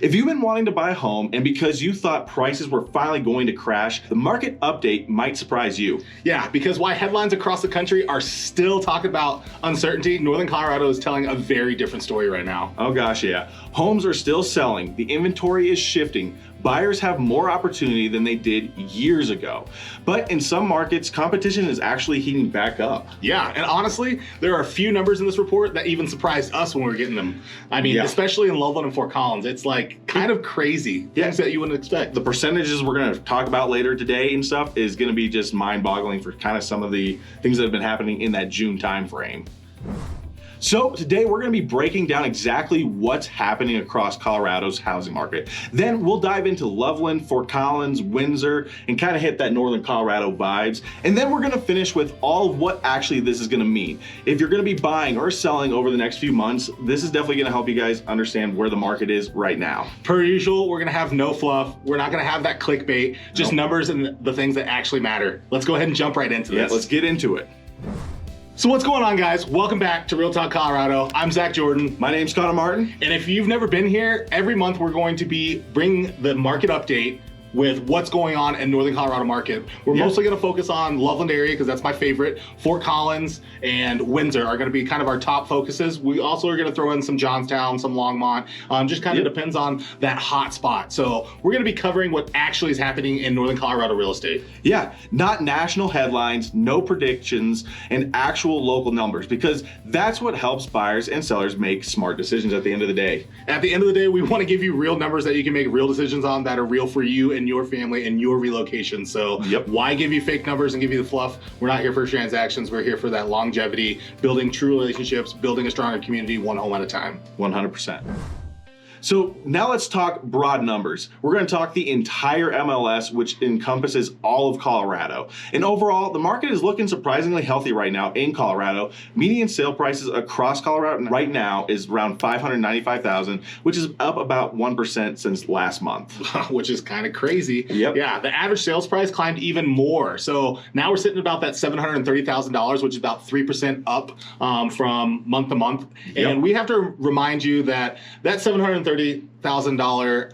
If you've been wanting to buy a home and because you thought prices were finally going to crash, the market update might surprise you. Yeah, because while headlines across the country are still talking about uncertainty, Northern Colorado is telling a very different story right now. Oh gosh, yeah. Homes are still selling. The inventory is shifting. Buyers have more opportunity than they did years ago. But in some markets, competition is actually heating back up. Yeah, and honestly, there are a few numbers in this report that even surprised us when we were getting them. I mean, especially in Loveland and Fort Collins, it's like kind of crazy. Things that you wouldn't expect. The percentages we're going to talk about later today and stuff is going to be just mind-boggling for kind of some of the things that have been happening in that June timeframe. So today we're going to be breaking down exactly what's happening across Colorado's housing market. Then we'll dive into Loveland, Fort Collins, Windsor, and kind of hit that Northern Colorado vibes. And then we're going to finish with all of what actually this is going to mean. If you're going to be buying or selling over the next few months, this is definitely going to help you guys understand where the market is right now. Per usual, we're going to have no fluff. We're not going to have that clickbait, just numbers and the things that actually matter. Let's go ahead and jump right into this. Yeah, let's get into it. So what's going on, guys? Welcome back to Real Talk Colorado. I'm Zach Jordan. My name's Connor Martin. And if you've never been here, every month we're going to be bringing the market update with what's going on in Northern Colorado market. We're mostly going to focus on Loveland area because that's my favorite. Fort Collins and Windsor are going to be kind of our top focuses. We also are going to throw in some Johnstown, some Longmont. Just kind of depends on that hot spot. So we're going to be covering what actually is happening in Northern Colorado real estate. Yeah, not national headlines, no predictions, and actual local numbers, because that's what helps buyers and sellers make smart decisions at the end of the day. At the end of the day, we want to give you real numbers that you can make real decisions on that are real for you and your family and your relocation. So why give you fake numbers and give you the fluff? We're not here for transactions. We're here for that longevity, building true relationships, building a stronger community, one home at a time. 100%. So now let's talk broad numbers. We're going to talk the entire MLS, which encompasses all of Colorado. And overall, the market is looking surprisingly healthy right now in Colorado. Median sale prices across Colorado right now is around $595,000, which is up about 1% since last month. Which is kind of crazy. Yep. Yeah, the average sales price climbed even more. So now we're sitting at about that $730,000, which is about 3% up from month to month. And we have to remind you that that $730,000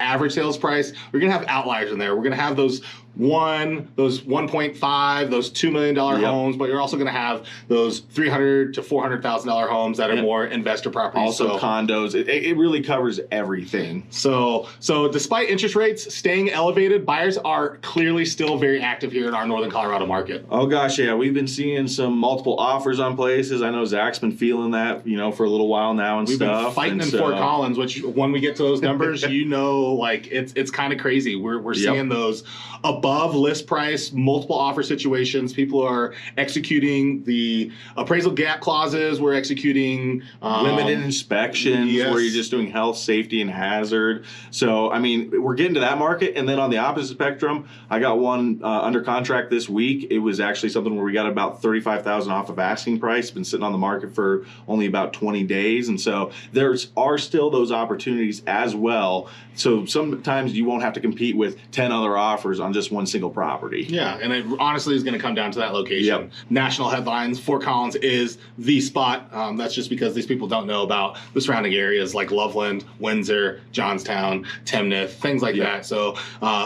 average sales price, we're gonna have outliers in there. We're gonna have those 1.5, those $2 million homes, but you're also going to have those $300,000 to $400,000 homes that are more investor properties. Also condos. It really covers everything. So despite interest rates staying elevated, buyers are clearly still very active here in our Northern Colorado market. Oh gosh, yeah, we've been seeing some multiple offers on places. I know Zach's been feeling that, for a little while now and we've stuff. We've been fighting in Fort Collins, which when we get to those numbers, like it's kind of crazy. We're seeing those above list price, multiple offer situations. People are executing the appraisal gap clauses. We're executing limited inspections where you're just doing health, safety, and hazard. So, I mean, we're getting to that market. And then on the opposite spectrum, I got one under contract this week. It was actually something where we got about $35,000 off of asking price. It's been sitting on the market for only about 20 days. And so there are still those opportunities as well. So sometimes you won't have to compete with 10 other offers on just one single property. Yeah, and it honestly is going to come down to that location. National headlines, Fort Collins is the spot. That's just because these people don't know about the surrounding areas like Loveland, Windsor, Johnstown, Timnath, things like that. So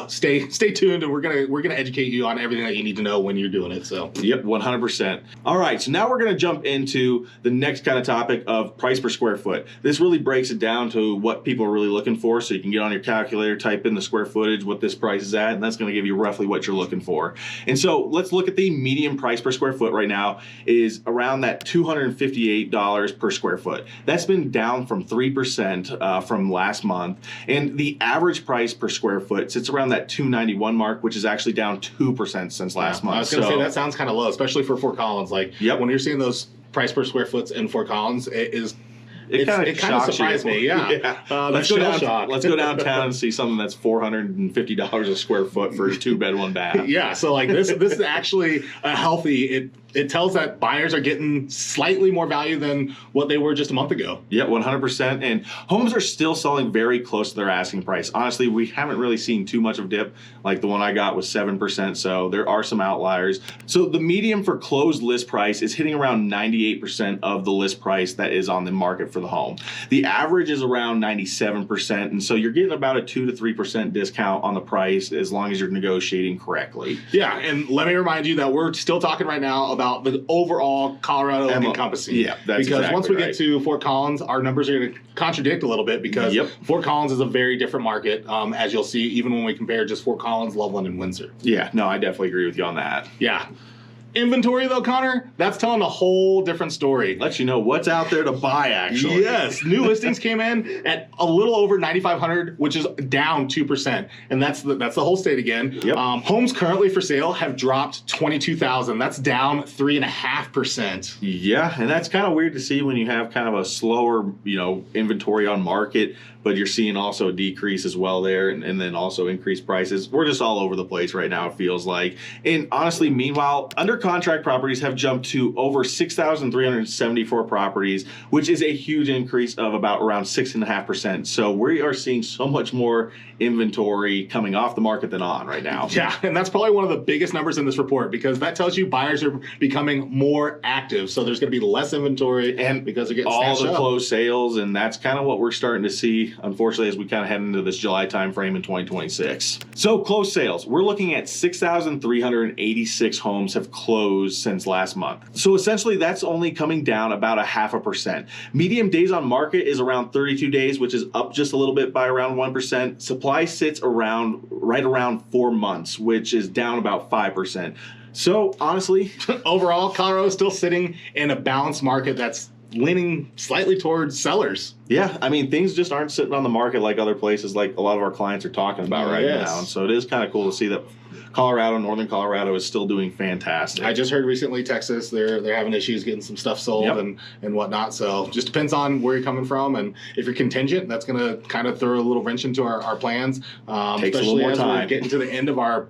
stay tuned, and we're gonna educate you on everything that you need to know when you're doing it. So 100%. All right, so now we're gonna jump into the next kind of topic of price per square foot. This really breaks it down to what people are really looking for, so you can get on your calculator, type in the square footage, what this price is at, and that's going to give you roughly what you're looking for. And so let's look at the median price per square foot right now is around that $258 per square foot. That's been down from 3% from last month. And the average price per square foot sits around that $291 mark, which is actually down 2% since last month. I was going to say that sounds kind of low, especially for Fort Collins. Like when you're seeing those price per square foot in Fort Collins, it kind of surprised me. Let's go downtown and see something that's $450 a square foot for a 2-bed, 1 bath. So like this is actually a healthy. it tells that buyers are getting slightly more value than what they were just a month ago. Yeah, 100%. And homes are still selling very close to their asking price. Honestly, we haven't really seen too much of a dip. Like the one I got was 7%, so there are some outliers. So the median for closed list price is hitting around 98% of the list price that is on the market for the home. The average is around 97%, and so you're getting about a 2 to 3% discount on the price as long as you're negotiating correctly. Yeah, and let me remind you that we're still talking right now about the overall Colorado encompassing. Yeah, that's because exactly once we right. get to Fort Collins, our numbers are going to contradict a little bit because Fort Collins is a very different market, as you'll see, even when we compare just Fort Collins, Loveland, and Windsor. Yeah, no, I definitely agree with you on that. Yeah. Inventory, though, Connor, that's telling a whole different story. Lets you know what's out there to buy, actually. Yes. New listings came in at a little over 9,500, which is down 2%. And that's the whole state again. Yep. Homes currently for sale have dropped 22,000. That's down 3.5%. Yeah, and that's kind of weird to see when you have kind of a slower, inventory on market, but you're seeing also a decrease as well there, and then also increased prices. We're just all over the place right now, it feels like. And honestly, meanwhile, under contract properties have jumped to over 6,374 properties, which is a huge increase of about around 6.5%. So we are seeing so much more inventory coming off the market than on right now. Yeah, and that's probably one of the biggest numbers in this report because that tells you buyers are becoming more active. So there's going to be less inventory and because they're getting all the up. closed sales, and that's kind of what we're starting to see, unfortunately, as we kind of head into this July timeframe in 2026. So closed sales, we're looking at 6,386 homes have closed since last month. So essentially, that's only coming down about 0.5%. Medium days on market is around 32 days, which is up just a little bit by around 1%. Supply sits right around 4 months, which is down about 5%. So honestly, overall, Colorado is still sitting in a balanced market that's leaning slightly towards sellers. Yeah, I mean, things just aren't sitting on the market like other places like a lot of our clients are talking about right now. And so it is kind of cool to see that northern Colorado is still doing fantastic. I just heard recently Texas, they're having issues getting some stuff sold and whatnot. So just depends on where you're coming from. And if you're contingent, that's going to kind of throw a little wrench into our plans. Takes a little more time. We're getting to the end of our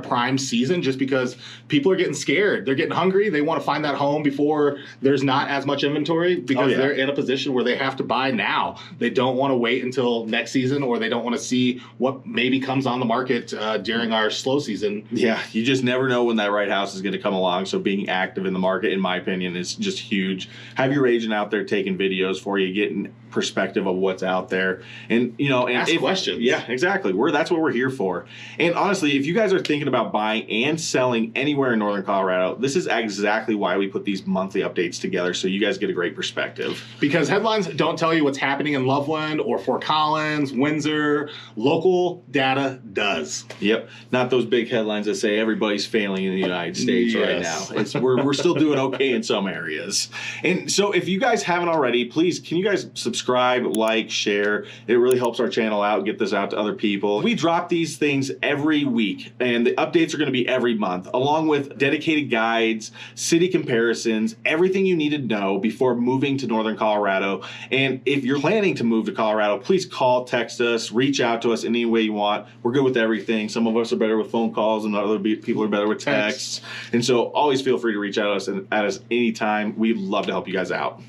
prime season just because people are getting scared. They're getting hungry. They want to find that home before there's not as much inventory because they're in a position where they have to buy now. They don't want to wait until next season, or they don't want to see what maybe comes on the market during our slow season. Yeah, you just never know when that right house is going to come along. So being active in the market, in my opinion, is just huge. Have your agent out there taking videos for you, getting perspective of what's out there, and ask questions. Yeah, exactly. That's what we're here for. And honestly, if you guys are thinking about buying and selling anywhere in northern Colorado, this is exactly why we put these monthly updates together, so you guys get a great perspective. Because headlines don't tell you what's happening in Loveland or Fort Collins, Windsor. Local data does. Yep, not those big headlines that say everybody's failing in the United States right now. We're still doing okay in some areas. And so if you guys haven't already, please, can you guys subscribe, like, share? It really helps our channel out, get this out to other people. We drop these things every week, and the updates are going to be every month, along with dedicated guides, city comparisons, everything you need to know before moving to northern Colorado. And if you're planning to move to Colorado, please call, text us, reach out to us any way you want. We're good with everything. Some of us are better with phone calls, and other people are better with texts. And so always feel free to reach out to us at us anytime. We'd love to help you guys out.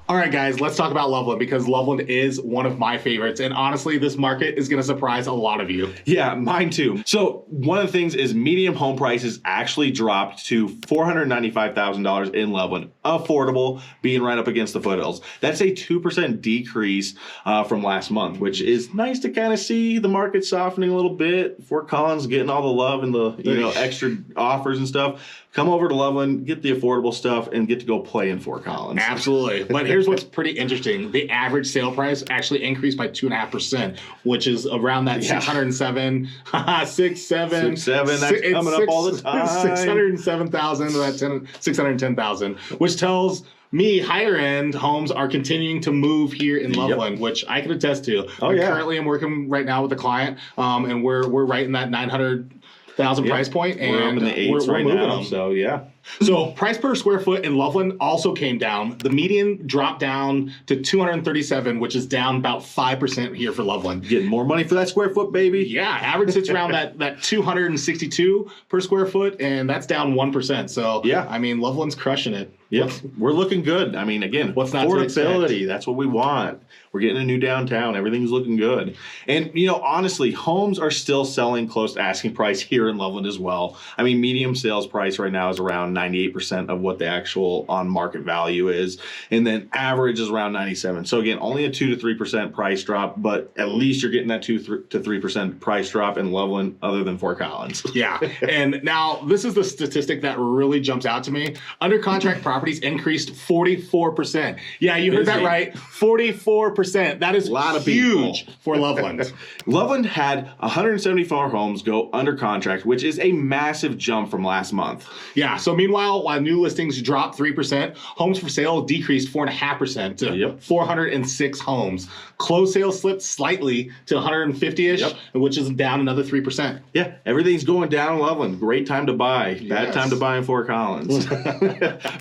All right, guys, let's talk about Loveland because Loveland is one of my favorites. And honestly, this market is going to surprise a lot of you. Yeah, mine too. So one of the things is medium home prices actually dropped to $495,000 in Loveland. Affordable, being right up against the foothills. That's a 2% decrease from last month, which is nice to kind of see the market softening a little bit. Fort Collins getting all the love and the extra offers and stuff. Come over to Loveland, get the affordable stuff, and get to go play in Fort Collins. Absolutely. But here's what's pretty interesting. The average sale price actually increased by 210%, which is around that 607, 6'7". 6'7", that's coming up all the time. 607,000 to that 610,000, which tells me higher end homes are continuing to move here in Loveland, which I can attest to. Currently, I'm working right now with a client, and we're right in that 900,000 price point, and we're up in the 8s right now. So yeah. So price per square foot in Loveland also came down. The median dropped down to 237, which is down about 5% here for Loveland. Getting more money for that square foot, baby. Yeah, average sits around that 262 per square foot, and that's down 1%. So yeah, I mean, Loveland's crushing it. Yep, we're looking good. I mean, again, what's not affordability, that's what we want. We're getting a new downtown. Everything's looking good. And, you know, honestly, homes are still selling close to asking price here in Loveland as well. I mean, medium sales price right now is around 98% of what the actual on-market value is. And then average is around 97. So, again, only a 2 to 3% price drop, but at least you're getting that 2 to 3% price drop in Loveland other than Fort Collins. Yeah. And now this is the statistic that really jumps out to me. Under contract properties increased 44%. Yeah, you heard that right. 44%. That is a lot of huge people for Loveland. Loveland had 174 homes go under contract, which is a massive jump from last month. Yeah. So meanwhile, while new listings dropped 3%, homes for sale decreased 4.5% to 406 homes. Closed sales slipped slightly to 150-ish, which is down another 3%. Yeah, everything's going down in Loveland. Great time to buy. Bad time to buy in Fort Collins.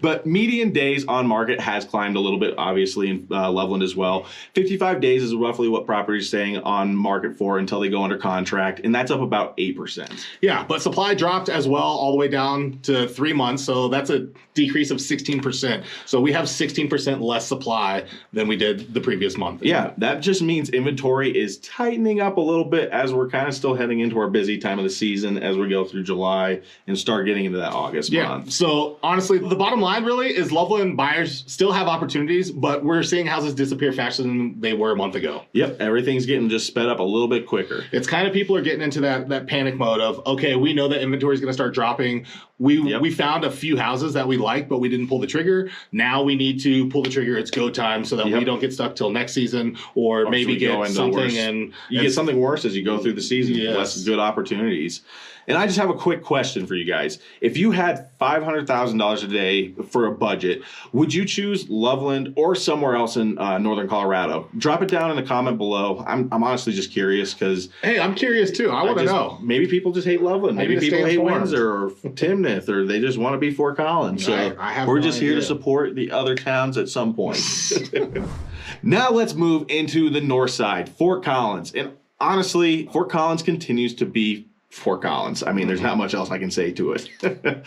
But median days on market has climbed a little bit, obviously, in Loveland as well. 55 days is roughly what properties are staying on market for until they go under contract, and that's up about 8%. Yeah, but supply dropped as well all the way down to 3 months, so that's a decrease of 16%. So we have 16% less supply than we did the previous month. Yeah, that just means inventory is tightening up a little bit as we're kind of still heading into our busy time of the season as we go through July and start getting into that August month. So honestly, the bottom line really is Loveland buyers still have opportunities, but we're seeing houses disappear faster than they were a month ago. Yep, everything's getting just sped up a little bit quicker. It's kind of people are getting into that panic mode of, okay, we know that inventory is going to start dropping. We found a few houses that we like, but we didn't pull the trigger. Now we need to pull the trigger. It's go time so that we don't get stuck till next season or maybe get something. And you get something worse as you go through the season. Less good opportunities. And I just have a quick question for you guys. If you had $500,000 a day for a budget, would you choose Loveland or somewhere else in northern Colorado? Drop it down in the comment below. I'm honestly just curious because... Hey, I'm curious too. I want to know. Maybe people just hate Loveland. Maybe people hate Windsor or Timnath, or they just want to be Fort Collins. So we're just here to support the other towns at some point. Now let's move into the north side, Fort Collins. And honestly, Fort Collins continues to be Fort Collins. I mean, there's not much else I can say to it.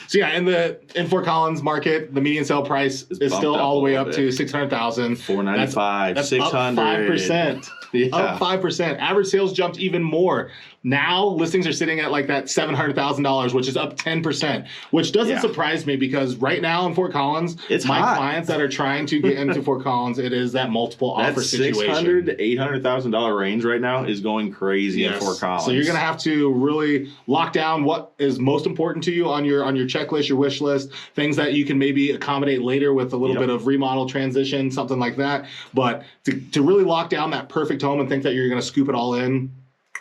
So yeah, in Fort Collins market, the median sale price is still all the way up to $600,000. $495, that's $600. Up 5%. Yeah. Up 5%. Average sales jumped even more. Now listings are sitting at like that $700,000, which is up 10%, which doesn't surprise me because right now in Fort Collins, my clients that are trying to get into Fort Collins, it is that multiple offer situation. $600,000 to $800,000 range right now is going crazy in Fort Collins. So you're going to have to really lock down what is most important to you on your checklist, your wish list, things that you can maybe accommodate later with a little bit of remodel transition, something like that. But to really lock down that perfect home and think that you're going to scoop it all in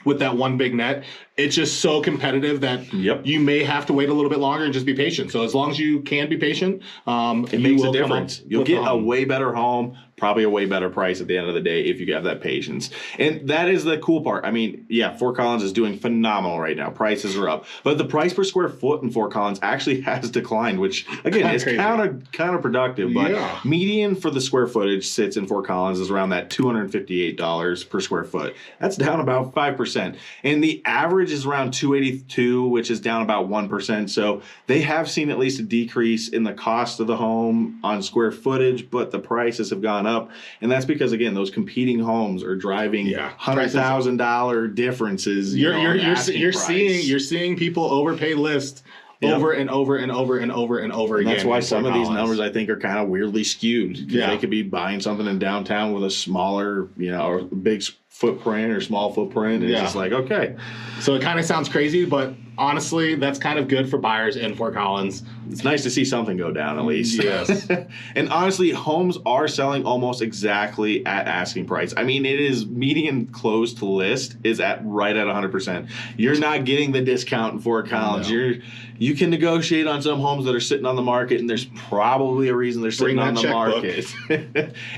with that one big net, it's just so competitive that you may have to wait a little bit longer and just be patient. So as long as you can be patient, it makes a difference. You'll get a way better home, probably a way better price at the end of the day if you have that patience. And that is the cool part. I mean, Fort Collins is doing phenomenal right now. Prices are up. But the price per square foot in Fort Collins actually has declined, which, again, is counterproductive. But median for the square footage sits in Fort Collins is around that $258 per square foot. That's down about 5%. And the average is around $282, which is down about 1%. So they have seen at least a decrease in the cost of the home on square footage, but the prices have gone up, and that's because again those competing homes are driving $100,000 differences. You're seeing people overpay list over and over and over and over and over again. That's why some of these numbers I think are kind of weirdly skewed. They could be buying something in downtown with a smaller, or big footprint or small footprint, and it's just like, okay. So it kind of sounds crazy, but honestly, that's kind of good for buyers in Fort Collins. It's nice to see something go down at least. Yes. And honestly, homes are selling almost exactly at asking price. I mean, it is median close to list is right at 100%. You're not getting the discount in Fort Collins. No. You can negotiate on some homes that are sitting on the market, and there's probably a reason they're sitting on the market.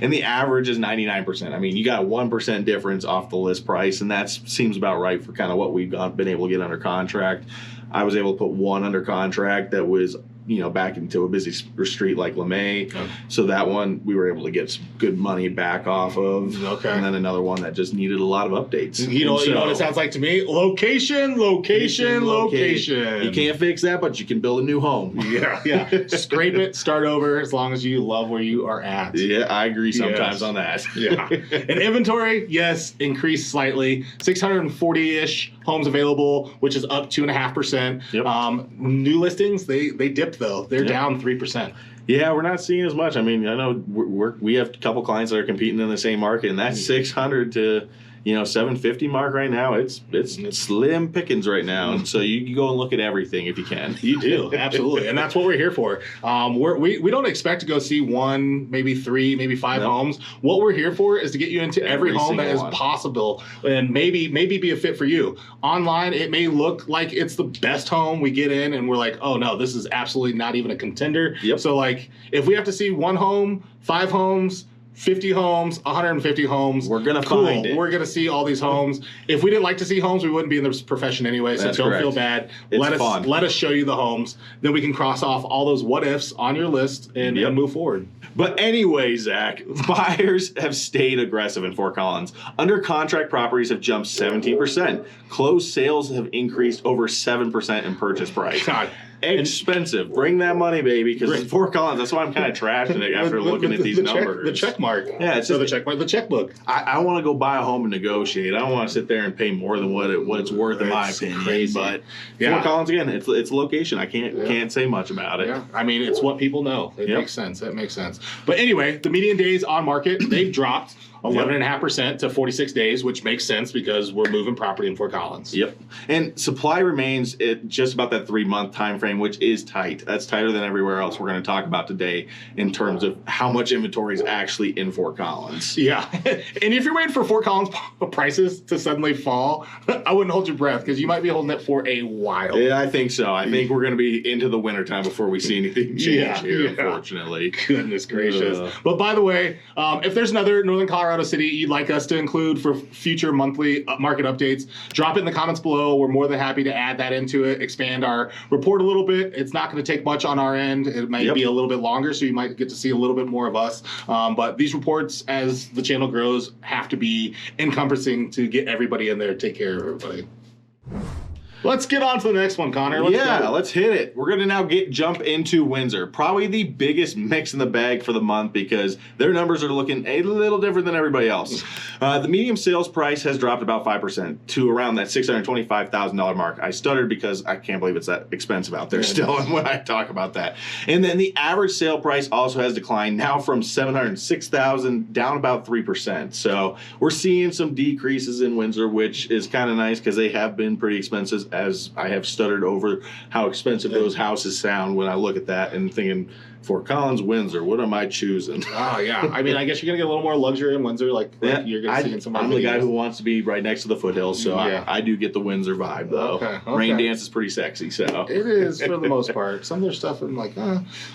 And the average is 99%. I mean, you got a 1% difference off the list price, and that seems about right for kind of what we've been able to get under contract. I was able to put one under contract that was back into a busy street like LeMay. So that one we were able to get some good money back off of. Okay. And then another one that just needed a lot of updates. You know what it sounds like to me? Location. You can't fix that, but you can build a new home. Yeah. Scrape it, start over, as long as you love where you are at. Yeah, I agree sometimes on that. Yeah. And inventory, yes, increased slightly. 640-ish homes available, which is up 2.5%. Yep. New listings, they dipped though. They're down 3%. Yeah, we're not seeing as much. I mean, I know we have a couple clients that are competing in the same market, and that's 600 to 750 mark right now. It's slim pickings right now, and so you go and look at everything if you can. You do, absolutely, and that's what we're here for. We don't expect to go see 1, maybe 3, maybe 5 homes. What we're here for is to get you into every home that is possible, and maybe be a fit for you. Online, it may look like it's the best home. We get in and we're like, oh no, this is absolutely not even a contender. Yep. So like, if we have to see 1 home, 5 homes, 50 homes, 150 homes. We're going to find it. We're going to see all these homes. If we didn't like to see homes, we wouldn't be in this profession anyway, so don't feel bad. Let us show you the homes. Then we can cross off all those what ifs on your list and move forward. But anyway, Zach, buyers have stayed aggressive in Fort Collins. Under contract properties have jumped 17%. Closed sales have increased over 7% in purchase price. God. Expensive. Bring that money, baby, because Fort Collins, that's why I'm kind of trashing it after looking at these numbers. The check mark. Yeah, it's just, the check mark, the checkbook. I want to go buy a home and negotiate. I don't want to sit there and pay more than what it's worth, in my opinion. Crazy. But Fort Collins, again, it's location. I can't say much about it. Yeah, I mean, it's what people know. It makes sense. That makes sense. But anyway, the median days on market, they've dropped 11.5% to 46 days, which makes sense because we're moving property in Fort Collins. Yep. And supply remains at just about that 3-month time frame, which is tight. That's tighter than everywhere else we're going to talk about today in terms of how much inventory is actually in Fort Collins. Yeah. And if you're waiting for Fort Collins prices to suddenly fall, I wouldn't hold your breath because you might be holding it for a while. Yeah, I think so. I think we're going to be into the wintertime before we see anything change here, unfortunately. Goodness gracious. But by the way, if there's another Northern Colorado city you'd like us to include for future monthly market updates, drop it in the comments below. We're more than happy to add that into it, expand our report a little bit. It's not going to take much on our end. It might be a little bit longer, so you might get to see a little bit more of us. But these reports, as the channel grows, have to be encompassing to get everybody in there, take care of everybody. Let's get on to the next one, Connor. Let's hit it. We're going to now jump into Windsor. Probably the biggest mix in the bag for the month because their numbers are looking a little different than everybody else. The median sales price has dropped about 5% to around that $625,000 mark. I stuttered because I can't believe it's that expensive out there still when I talk about that. And then the average sale price also has declined now from $706,000 down about 3%. So we're seeing some decreases in Windsor, which is kind of nice because they have been pretty expensive, as I have stuttered over how expensive those houses sound when I look at that and thinking, Fort Collins, Windsor, what am I choosing? Oh, yeah. I mean, I guess you're going to get a little more luxury in Windsor, like you're going to see in some of I'm the guy who wants to be right next to the foothills, so I do get the Windsor vibe, though. Okay. Rain dance is pretty sexy, so. It is, for the most part. Some of their stuff, I'm like,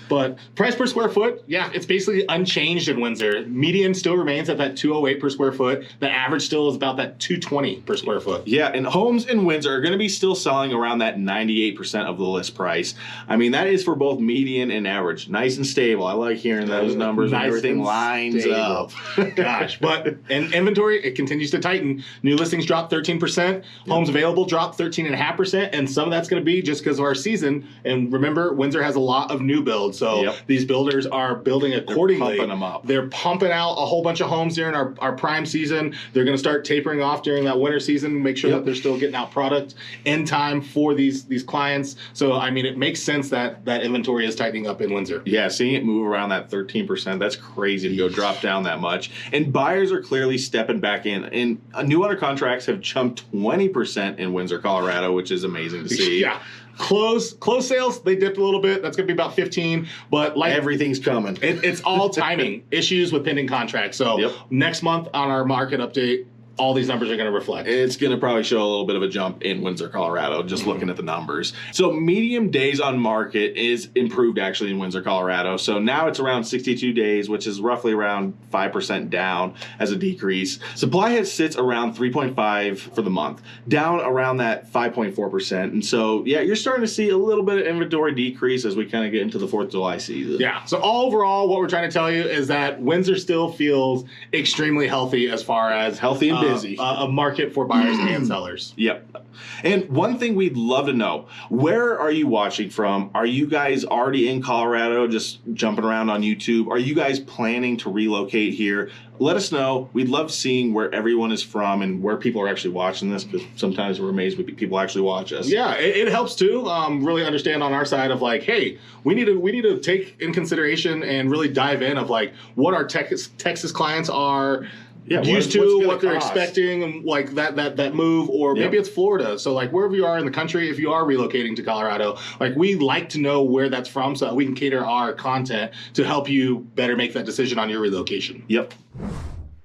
But price per square foot, it's basically unchanged in Windsor. Median still remains at that $208 per square foot. The average still is about that $220 per square foot. Yeah, and homes in Windsor are going to be still selling around that 98% of the list price. I mean, that is for both median and average. Nice and stable. I like hearing those numbers when everything lines up. Gosh, but in inventory, it continues to tighten. New listings dropped 13%. Homes available dropped 13.5%, and some of that's going to be just because of our season. And remember, Windsor has a lot of new builds, so these builders are building accordingly. They're pumping them up. They're pumping out a whole bunch of homes during our prime season. They're going to start tapering off during that winter season, make sure that they're still getting out product in time for these clients. So, I mean, it makes sense that inventory is tightening up in Windsor. Yeah, seeing it move around that 13%, that's crazy to go drop down that much. And buyers are clearly stepping back in. And new under contracts have jumped 20% in Windsor, Colorado, which is amazing to see. Yeah. Close sales, they dipped a little bit. That's going to be about 15, but like everything's coming. It's all timing issues with pending contracts. So next month on our market update, all these numbers are going to reflect. It's going to probably show a little bit of a jump in Windsor, Colorado, just looking at the numbers. So medium days on market is improved actually in Windsor, Colorado. So now it's around 62 days, which is roughly around 5% down as a decrease. Supply has sits around 3.5 for the month, down around that 5.4%. And so, yeah, you're starting to see a little bit of inventory decrease as we kind of get into the 4th of July season. Yeah. So overall, what we're trying to tell you is that Windsor still feels extremely healthy as far as healthy and busy. A market for buyers and sellers. Yep. And one thing we'd love to know, where are you watching from? Are you guys already in Colorado, just jumping around on YouTube? Are you guys planning to relocate here? Let us know. We'd love seeing where everyone is from and where people are actually watching this, because sometimes we're amazed when people actually watch us. Yeah, it helps too. Really understand on our side of like, hey, we need to take in consideration and really dive in of like what our Texas clients are used to, what they're expecting, and like that move, or maybe it's Florida. So like wherever you are in the country, if you are relocating to Colorado, like we like to know where that's from so that we can cater our content to help you better make that decision on your relocation. Yep.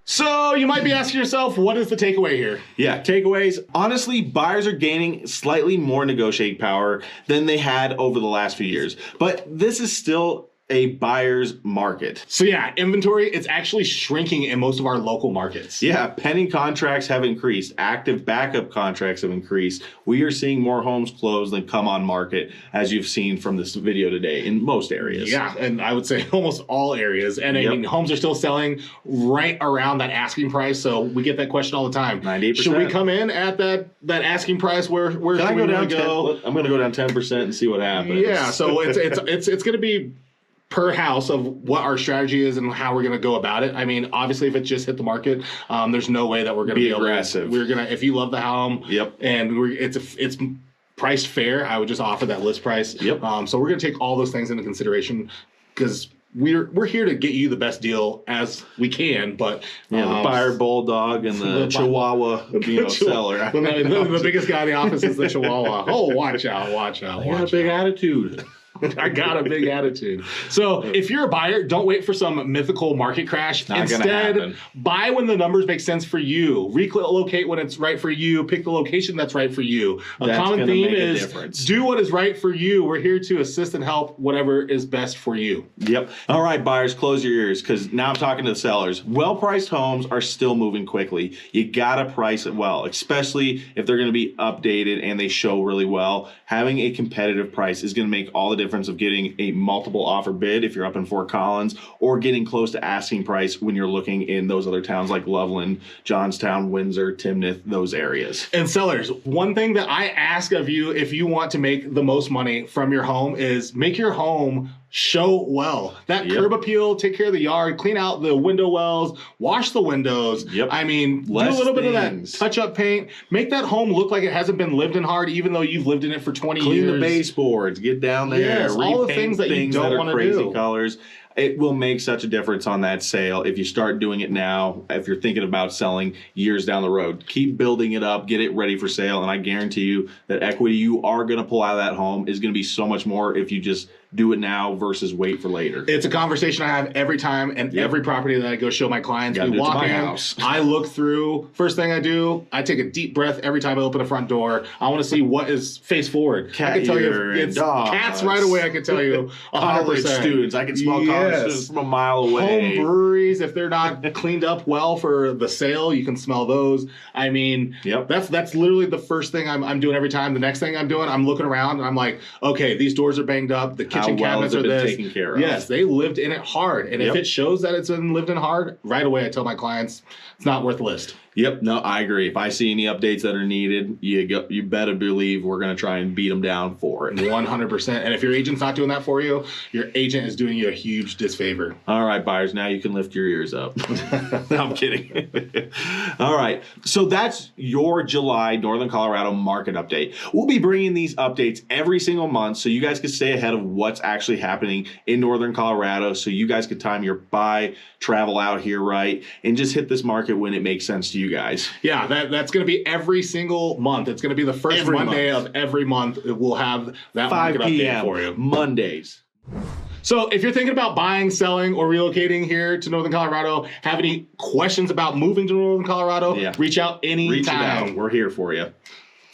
So you might be asking yourself, what is the takeaway here? Yeah, takeaways. Honestly, buyers are gaining slightly more negotiating power than they had over the last few years. But this is still a buyer's market. So yeah, inventory, it's actually shrinking in most of our local markets. Yeah, pending contracts have increased. Active backup contracts have increased. We are seeing more homes close than come on market, as you've seen from this video today in most areas. Yeah, and I would say almost all areas. And I mean, homes are still selling right around that asking price. So we get that question all the time. 98%. Should we come in at that asking price? Where should we really go? I'm going to go down 10% and see what happens. Yeah, so it's going to be per house of what our strategy is and how we're going to go about it. I mean, obviously, if it just hit the market, there's no way that we're going to be aggressive. We're going to, if you love the home, and it's priced fair, I would just offer that list price. Yep. So we're going to take all those things into consideration because we're here to get you the best deal as we can. But the buyer bulldog and the Chihuahua, seller. The biggest guy in the office is the Chihuahua. Oh, watch out! I got a big attitude. I got a big attitude. So if you're a buyer, don't wait for some mythical market crash. Instead, buy when the numbers make sense for you. Relocate when it's right for you. Pick the location that's right for you. A common theme is do what is right for you. We're here to assist and help whatever is best for you. Yep. All right, buyers, close your ears, because now I'm talking to the sellers. Well-priced homes are still moving quickly. You got to price it well, especially if they're going to be updated and they show really well. Having a competitive price is going to make all the difference of getting a multiple offer bid if you're up in Fort Collins, or getting close to asking price when you're looking in those other towns like Loveland, Johnstown, Windsor, Timnath, those areas. And sellers, one thing that I ask of you if you want to make the most money from your home is make your home show well. That curb appeal, take care of the yard, clean out the window wells, wash the windows. I mean, do a little bit of that touch-up paint. Make that home look like it hasn't been lived in hard, even though you've lived in it for 20 years. Clean the baseboards, get down there, yes, all the things that you don't want to do. Crazy colors. It will make such a difference on that sale if you start doing it now. If you're thinking about selling years down the road, keep building it up, get it ready for sale, and I guarantee you that equity you are going to pull out of that home is going to be so much more if you just do it now versus wait for later. It's a conversation I have every time, and every property that I go show my clients. We walk in, I look through. First thing I do, I take a deep breath every time I open the front door. I want to see what is face forward. Cat I can tell you it's cats right away. I can tell you 100%. College students, I can smell college students from a mile away. Home breweries, if they're not cleaned up well for the sale, you can smell those. I mean, that's literally the first thing I'm doing every time. The next thing I'm doing, I'm looking around and I'm like, okay, these doors are banged up. The kitchen cabinets are this. Taken care of. Yes, they lived in it hard. And if it shows that it's been lived in hard, right away I tell my clients it's not worth the list. Yep, no, I agree. If I see any updates that are needed, you better believe we're going to try and beat them down for it. 100%. And if your agent's not doing that for you, your agent is doing you a huge disfavor. All right, buyers, now you can lift your ears up. No, I'm kidding. All right, so that's your July Northern Colorado market update. We'll be bringing these updates every single month so you guys can stay ahead of what's actually happening in Northern Colorado, so you guys can time your buy, travel out here right, and just hit this market when it makes sense to you guys. Yeah, that's going to be every single month. It's going to be the first Monday of every month. We'll have that market update for you. Mondays. So if you're thinking about buying, selling, or relocating here to Northern Colorado, have any questions about moving to Northern Colorado, reach out anytime. Reach out. We're here for you.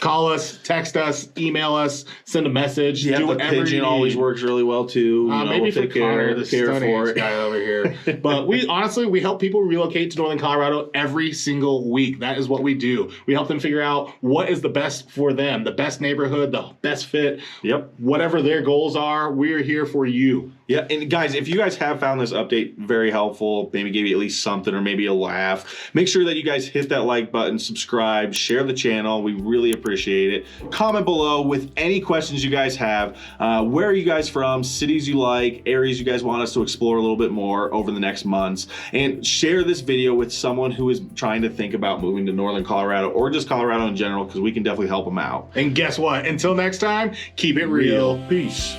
Call us, text us, email us, send a message. Yeah, do the whatever pigeon always works really well too. Maybe we'll for take Connor, the care for it. guy over here. But we help people relocate to Northern Colorado every single week. That is what we do. We help them figure out what is the best for them, the best neighborhood, the best fit. Yep. Whatever their goals are, we're here for you. Yeah, and guys, if you guys have found this update very helpful, maybe gave you at least something or maybe a laugh, make sure that you guys hit that like button, subscribe, share the channel. We really appreciate it. Comment below with any questions you guys have. Where are you guys from? Cities you like, areas you guys want us to explore a little bit more over the next months. And share this video with someone who is trying to think about moving to Northern Colorado or just Colorado in general, because we can definitely help them out. And guess what? Until next time, keep it real. Peace.